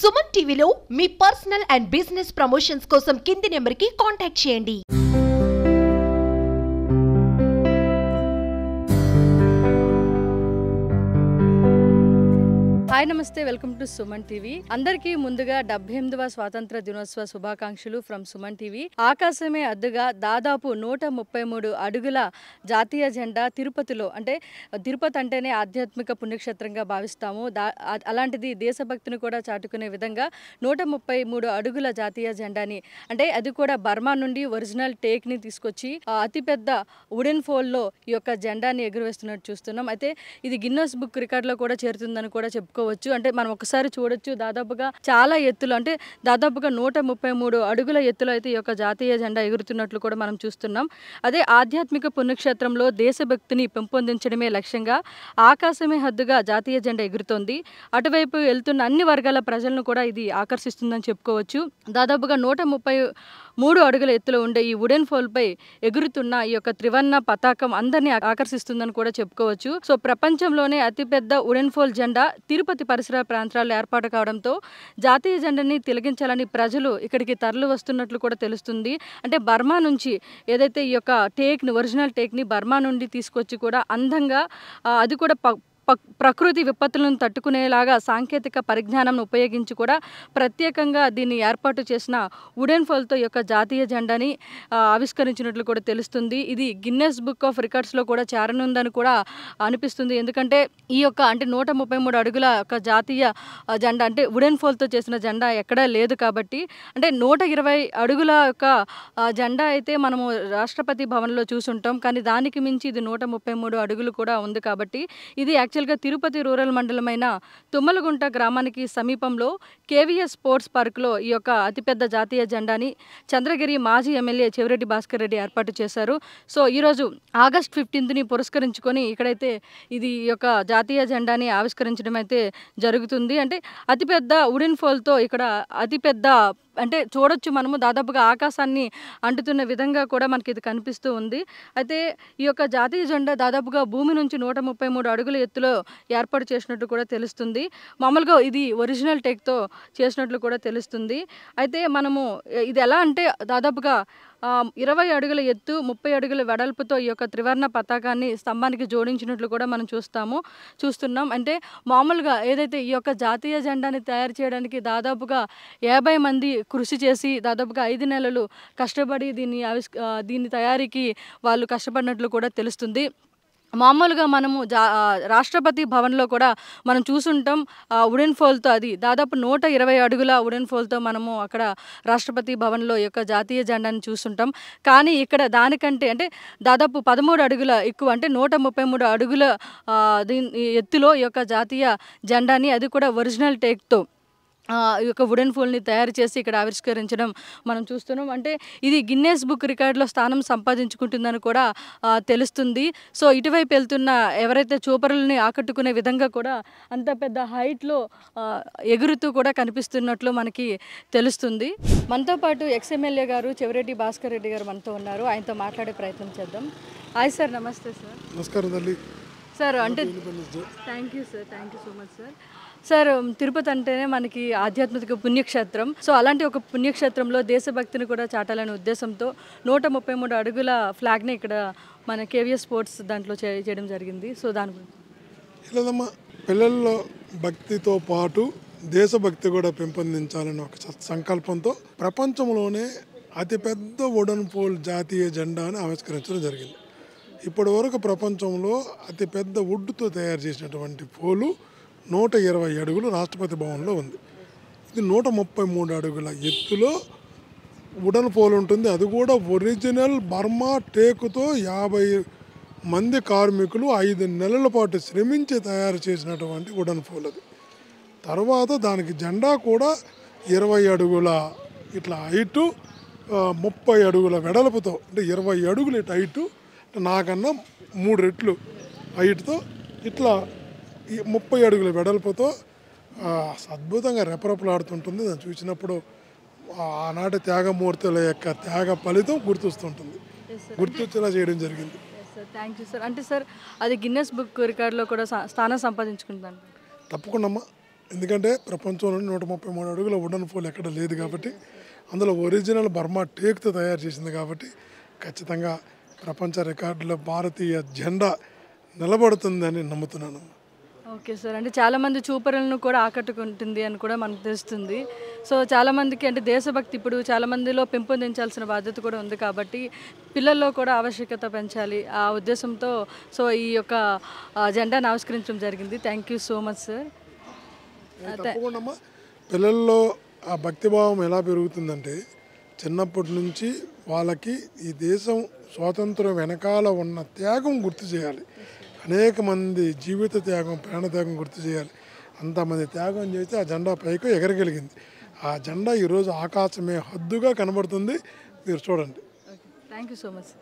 సుమన్ టీవీలో మీ personal and business promotions కోసం కింది నెంబర్కి కాంటాక్ట్ చేయండి. హాయ్ నమస్తే, వెల్కమ్ టు సుమన్ టీవీ. అందరికీ ముందుగా 78వ స్వాతంత్ర దినోత్సవ శుభాకాంక్షలు ఫ్రమ్ సుమన్ టీవీ. ఆకాశమే అద్దుగా దాదాపు 133 అడుగుల జాతీయ జెండా తిరుపతిలో, అంటే తిరుపతి అంటేనే ఆధ్యాత్మిక పుణ్యక్షేత్రంగా భావిస్తాము. అలాంటిది దేశభక్తిని కూడా చాటుకునే విధంగా 133 అడుగుల జాతీయ జెండాని, అంటే అది కూడా బర్మా నుండి ఒరిజినల్ టేక్ని తీసుకొచ్చి అతిపెద్ద వుడెన్ ఫోల్లో ఈ యొక్క జెండాని ఎగురవేస్తున్నట్టు చూస్తున్నాం. అయితే ఇది గిన్నెస్ బుక్ రికార్డులో కూడా చేరుతుందని కూడా చెప్పుకోవచ్చు. అంటే మనం ఒకసారి చూడొచ్చు, దాదాపుగా చాలా ఎత్తులో, అంటే దాదాపుగా 133 అడుగుల ఎత్తులో అయితే ఈ యొక్క జాతీయ జెండా ఎగురుతున్నట్లు కూడా మనం చూస్తున్నాం. అదే ఆధ్యాత్మిక పుణ్యక్షేత్రంలో దేశభక్తిని పెంపొందించడమే లక్ష్యంగా ఆకాశమే హద్దుగా జాతీయ జెండా ఎగురుతోంది. అటువైపు వెళ్తున్న అన్ని వర్గాల ప్రజలను కూడా ఇది ఆకర్షిస్తుందని చెప్పుకోవచ్చు. దాదాపుగా 133 అడుగుల ఎత్తులో ఉండే ఈ వుడెన్ ఫోల్పై ఎగురుతున్న ఈ యొక్క త్రివర్ణ పతాకం అందరినీ ఆకర్షిస్తుందని కూడా చెప్పుకోవచ్చు. సో ప్రపంచంలోనే అతిపెద్ద వుడెన్ ఫోల్ జెండా తిరుపతి పరిసర ప్రాంతాల్లో ఏర్పాటు కావడంతో జాతీయ జెండాని తిలకించాలని ప్రజలు ఇక్కడికి తరలి వస్తున్నట్లు కూడా తెలుస్తుంది. అంటే బర్మా నుంచి ఏదైతే ఈ యొక్క టేక్ని, ఒరిజినల్ టేక్ని బర్మా నుండి తీసుకొచ్చి కూడా అందంగా అది కూడా ప్రకృతి విపత్తులను తట్టుకునేలాగా సాంకేతిక పరిజ్ఞానం ఉపయోగించి కూడా ప్రత్యేకంగా దీన్ని ఏర్పాటు చేసిన వుడెన్ ఫోల్తో యొక్క జాతీయ జెండాని ఆవిష్కరించినట్లు కూడా తెలుస్తుంది. ఇది గిన్నెస్ బుక్ ఆఫ్ రికార్డ్స్లో కూడా చేరనుందని కూడా అనిపిస్తుంది. ఎందుకంటే ఈ యొక్క, అంటే 133 అడుగుల యొక్క జాతీయ జెండా, అంటే వుడెన్ ఫోల్తో చేసిన జెండా ఎక్కడా లేదు కాబట్టి, అంటే 120 అడుగుల యొక్క జెండా అయితే మనము రాష్ట్రపతి భవన్లో చూసుంటాం. కానీ దానికి మించి ఇది 133 అడుగులు కూడా ఉంది కాబట్టి ఇది యాక్చువల్గా తిరుపతి రూరల్ మండలమైన తుమ్మలగుంట గ్రామానికి సమీపంలో కేవీఎస్ స్పోర్ట్స్ పార్కులో ఈ యొక్క అతిపెద్ద జాతీయ జెండాని చంద్రగిరి మాజీ ఎమ్మెల్యే చెవిరెడ్డి భాస్కర్ రెడ్డి ఏర్పాటు చేశారు. సో ఈరోజు ఆగస్ట్ 15ని పురస్కరించుకొని ఇక్కడైతే ఇది ఈ యొక్క జాతీయ జెండాని ఆవిష్కరించడం అయితే జరుగుతుంది. అంటే అతిపెద్ద వుడెన్ ఫోల్తో ఇక్కడ అతిపెద్ద, అంటే చూడొచ్చు మనము, దాదాపుగా ఆకాశాన్ని అంటుతున్న విధంగా కూడా మనకి ఇది కనిపిస్తూ ఉంది. అయితే ఈ యొక్క జాతీయ జెండా దాదాపుగా భూమి నుంచి 133 అడుగుల ఎత్తులో ఏర్పాటు చేసినట్టు కూడా తెలుస్తుంది. మామూలుగా ఇది ఒరిజినల్ టేక్తో చేసినట్లు కూడా తెలుస్తుంది. అయితే మనము ఇది ఎలా అంటే దాదాపుగా 20 అడుగుల ఎత్తు, 30 అడుగుల వెడల్పుతో ఈ యొక్క త్రివర్ణ పతాకాన్ని స్తంభానికి జోడించినట్లు కూడా మనం చూస్తున్నాం. అంటే మామూలుగా ఏదైతే ఈ యొక్క జాతీయ జెండాని తయారు చేయడానికి దాదాపుగా 50 మంది కృషి చేసి దాదాపుగా 5 నెలలు కష్టపడి దీన్ని తయారీకి వాళ్ళు కష్టపడినట్లు కూడా తెలుస్తుంది. మామూలుగా మనము రాష్ట్రపతి భవన్లో కూడా మనం చూసుంటాం వుడెన్ ఫోల్తో, అది దాదాపు 120 అడుగుల వుడెన్ ఫోల్తో మనము అక్కడ రాష్ట్రపతి భవన్లో యొక్క జాతీయ జెండాని చూసుంటాం. కానీ ఇక్కడ దానికంటే, అంటే దాదాపు 13 అడుగుల ఎక్కువ, అంటే 133 అడుగుల ఎత్తులో ఈ యొక్క జాతీయ జెండాని, అది కూడా ఒరిజినల్ టేక్తో ఈ యొక్క వుడెన్ ఫోల్ని తయారు చేసి ఇక్కడ ఆవిష్కరించడం మనం చూస్తున్నాం. అంటే ఇది గిన్నెస్ బుక్ రికార్డులో స్థానం సంపాదించుకుంటుందని కూడా తెలుస్తుంది. సో ఇటువైపు వెళ్తున్న ఎవరైతే చూపరులని ఆకట్టుకునే విధంగా కూడా అంత పెద్ద హైట్లో ఎగురుతూ కూడా కనిపిస్తున్నట్లు మనకి తెలుస్తుంది. మనతో పాటు ఎక్స్ఎమ్మెల్యే గారు చెవిరెడ్డి భాస్కర్ రెడ్డి గారు మనతో ఉన్నారు. ఆయనతో మాట్లాడే ప్రయత్నం చేద్దాం. హాయ్ సార్, నమస్తే సార్. నమస్కారం తల్లి. సార్, అంటే thank you sir, thank you so much sir. Sir, Tirupati అంటేనే మనకి ఆధ్యాత్మిక పుణ్యక్షేత్రం. సో అలాంటి ఒక పుణ్యక్షేత్రంలో దేశభక్తిని కూడా చాటాలనే ఉద్దేశంతో 133 అడుగుల ఫ్లాగ్ని ఇక్కడ మన కేవీఎస్ స్పోర్ట్స్ దాంట్లో చేయడం జరిగింది. సో దాని గురించి లేదమ్మా, పిల్లల్లో భక్తితో పాటు దేశభక్తి కూడా పెంపొందించాలని ఒక సంకల్పంతో ప్రపంచంలోనే అతిపెద్ద వుడెన్ ఫోల్ జాతీయ జెండాని ఆవిష్కరించడం జరిగింది. ఇప్పటి వరకు ప్రపంచంలో అతిపెద్ద వుడ్తో తయారు చేసినటువంటి ఫోలు 120 అడుగులు రాష్ట్రపతి భవన్లో ఉంది. ఇది 133 అడుగుల ఎత్తులో వుడెన్ ఫోల్ ఉంటుంది. అది కూడా ఒరిజినల్ బర్మా టేకుతో 50 మంది కార్మికులు 5 నెలల పాటు శ్రమించి తయారు చేసినటువంటి వుడెన్ ఫోల్ అది. తర్వాత దానికి జెండా కూడా 20 అడుగుల ఇట్లా హైటు, 30 అడుగుల వెడల్పుతో, అంటే 20 అడుగులు ఇటు హైటు, నాకన్నా 3 రెట్లు హైట్తో ఇట్లా 30 అడుగుల వెడల్పుతో అద్భుతంగా రెపరెపలాడుతుంటుంది. దాన్ని చూసినప్పుడు ఆనాటి త్యాగమూర్తుల యొక్క త్యాగ ఫలితం గుర్తొస్తుంటుంది, గుర్తొచ్చేలా చేయడం జరిగింది. Thank you sir. అంటే సార్ అది గిన్నెస్ బుక్ రికార్డులో కూడా స్థానం సంపాదించుకుంటాను. తప్పకుండా అమ్మా, ఎందుకంటే ప్రపంచంలో 133 అడుగుల వుడెన్ పోల్ ఎక్కడ లేదు కాబట్టి, అందులో ఒరిజినల్ బర్మా టేక్తో తయారు చేసింది కాబట్టి ఖచ్చితంగా ప్రపంచ రికార్డులో భారతీయ జెండా నిలబడుతుందని నమ్ముతున్నాను. ఓకే సార్, అంటే చాలామంది చూపరులను కూడా ఆకట్టుకుంటుంది అని కూడా మనకు తెలుస్తుంది. సో చాలామందికి అంటే దేశభక్తి ఇప్పుడు చాలామందిలో పెంపొందించాల్సిన బాధ్యత కూడా ఉంది కాబట్టి పిల్లల్లో కూడా ఆవశ్యకత పెంచాలి ఆ ఉద్దేశంతో సో ఈ యొక్క జెండాను ఆవిష్కరించడం జరిగింది. Thank you so much sir. తప్పకుండా అమ్మా, పిల్లల్లో ఆ భక్తిభావం ఎలా పెరుగుతుందంటే చిన్నప్పటి నుంచి వాళ్ళకి ఈ దేశం స్వాతంత్రం వెనకాల ఉన్న త్యాగం గుర్తు చేయాలి. అనేక మంది జీవిత త్యాగం, ప్రాణ త్యాగం గుర్తు చేయాలి. అంతమంది త్యాగం చేస్తే ఆ జెండా పైకి ఎగరగలిగింది. ఆ జెండా ఈరోజు ఆకాశమే హద్దుగా కనబడుతుంది, మీరు చూడండి. Thank you so much.